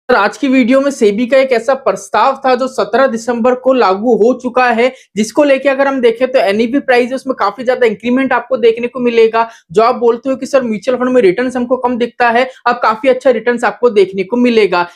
आज की वीडियो में सेबी का एक ऐसा प्रस्ताव था जो 17 दिसंबर को लागू हो चुका है, जिसको लेके अगर हम देखें तो एनएवी प्राइस उसमें काफी ज्यादा इंक्रीमेंट आपको देखने को मिलेगा। जो आप बोलते हो कि सर म्यूचुअल फंड में रिटर्न्स हमको कम दिखता है, अब काफी अच्छा रिटर्न्स आपको देखने को मिलेगा।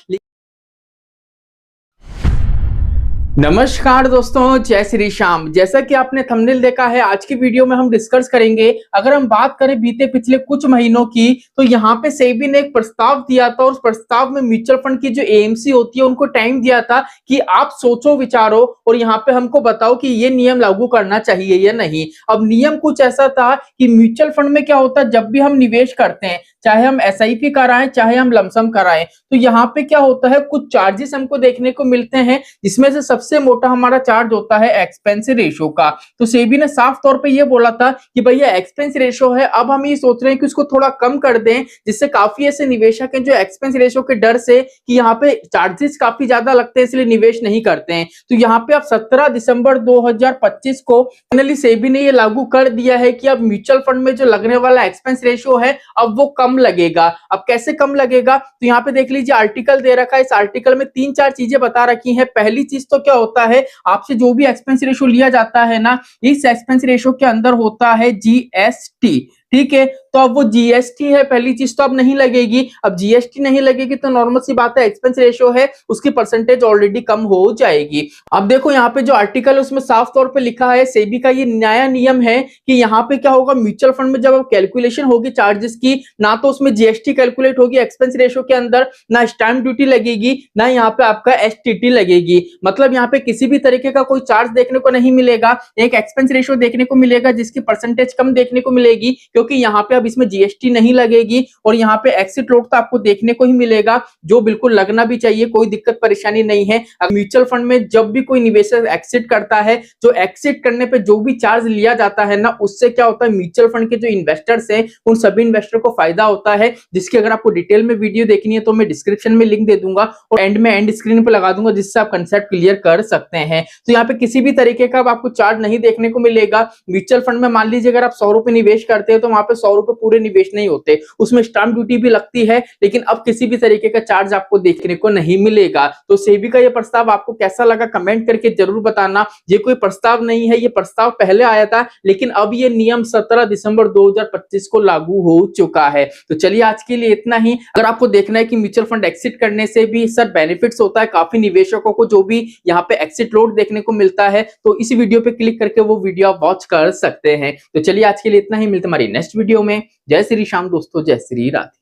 नमस्कार दोस्तों, जय श्री श्याम। जैसा कि आपने थंबनेल देखा है, आज की वीडियो में हम डिस्कस करेंगे। अगर हम बात करें बीते पिछले कुछ महीनों की, तो यहाँ पे सेबी ने एक प्रस्ताव दिया था और उस प्रस्ताव में म्यूचुअल फंड की जो एएमसी होती है उनको टाइम दिया था कि आप सोचो विचारो और यहाँ पे हमको बताओ कि ये नियम लागू करना चाहिए या नहीं। अब नियम कुछ ऐसा था कि म्यूचुअल फंड में क्या होता है, जब भी हम निवेश करते हैं, चाहे हम एसआईपी कराएं चाहे हम लमसम कराएं, तो यहाँ पे क्या होता है, कुछ चार्जेस हमको देखने को मिलते हैं, जिसमें से सबसे मोटा हमारा चार्ज होता है एक्सपेंस रेशो का। तो सेबी ने साफ तौर पे ये बोला था कि भैया एक्सपेंस रेशो है, अब हम ये सोच रहे हैं कि उसको थोड़ा कम कर दें, जिससे काफी ऐसे निवेशक हैं जो एक्सपेंस रेशो के डर से कि यहाँ पे चार्जेस काफी ज्यादा लगते हैं इसलिए निवेश नहीं करते हैं। तो यहाँ पे अब 17 दिसंबर 2025 को फाइनली सेबी ने ये लागू कर दिया है कि अब म्यूचुअल फंड में जो लगने वाला एक्सपेंस रेशो है अब वो कम लगेगा। अब कैसे कम लगेगा, तो यहाँ पे देख लीजिए आर्टिकल दे रखा है। इस आर्टिकल में 3-4 चीजें बता रखी हैं। पहली चीज तो क्या होता है, आपसे जो भी एक्सपेंस रेशो लिया जाता है ना, इस एक्सपेंस रेशो के अंदर होता है जीएसटी। ठीक है, तो अब वो जीएसटी है, पहली चीज तो अब नहीं लगेगी। अब जीएसटी नहीं लगेगी तो नॉर्मल सी बात है, एक्सपेंस रेशो है उसकी परसेंटेज ऑलरेडी कम हो जाएगी। अब देखो यहाँ पे जो आर्टिकल है उसमें साफ तौर पे लिखा है, सेबी का ये नया नियम है कि यहाँ पे क्या होगा, म्यूचुअल फंड में जब कैलकुलेशन होगी चार्जेस की, ना तो उसमें जीएसटी कैलकुलेट होगी एक्सपेंस रेशो के अंदर, ना स्टैंप ड्यूटी लगेगी, ना यहाँ पे आपका एसटीटी लगेगी। मतलब यहाँ पे किसी भी तरीके का कोई चार्ज देखने को नहीं मिलेगा। एक एक्सपेंस रेशो देखने को मिलेगा जिसकी परसेंटेज कम देखने को मिलेगी, क्योंकि यहाँ पे अब इसमें जीएसटी नहीं लगेगी। और यहाँ पे एक्सिट लोड तो आपको देखने को ही मिलेगा, जो बिल्कुल लगना भी चाहिए, कोई दिक्कत परेशानी नहीं है। म्यूचुअल फंड में जब भी कोई निवेशक एक्सिट करता है, जो एक्सिट करने पे जो भी चार्ज लिया जाता है ना, उससे क्या होता है, म्यूचुअल फंड के जो इन्वेस्टर्स हैं उन सभी इन्वेस्टर को फायदा होता है। जिसकी अगर आपको डिटेल में वीडियो देखनी है तो मैं डिस्क्रिप्शन में लिंक दे दूंगा और एंड में एंड स्क्रीन पे लगा दूंगा, जिससे आप कंसेप्ट क्लियर कर सकते हैं। तो यहाँ पे किसी भी तरीके का आपको चार्ज नहीं देखने को मिलेगा। म्यूचुअल फंड में मान लीजिए अगर आप 100 रुपए निवेश करते हैं तो वहां पे 100 रुपए पूरे निवेश नहीं होते, उसमें स्टाम्प ड्यूटी भी लगती है, लेकिन अब किसी भी तरीके का चार्ज आपको देखने को नहीं मिलेगा। तो सेबी का ये प्रस्ताव आपको कैसा लगा कमेंट करके जरूर बताना। ये कोई प्रस्ताव नहीं है, ये प्रस्ताव पहले आया था, लेकिन अब ये नियम 17 दिसंबर 2025 को लागू हो चुका है। तो चलिए आज के लिए इतना ही। अगर आपको देखना है कि म्यूचुअल फंड एक्सिट करने से भी सर बेनिफिट्स होता है काफी निवेशकों को, जो भी यहाँ पे एक्सिट लोड देखने को मिलता है, तो इस वीडियो पे क्लिक करके वो वीडियो आप वॉच कर सकते हैं। तो चलिए आज के लिए इतना ही, मिलते हमारी नेक्स्ट वीडियो में। जय श्री श्याम दोस्तों, जय श्री राधे।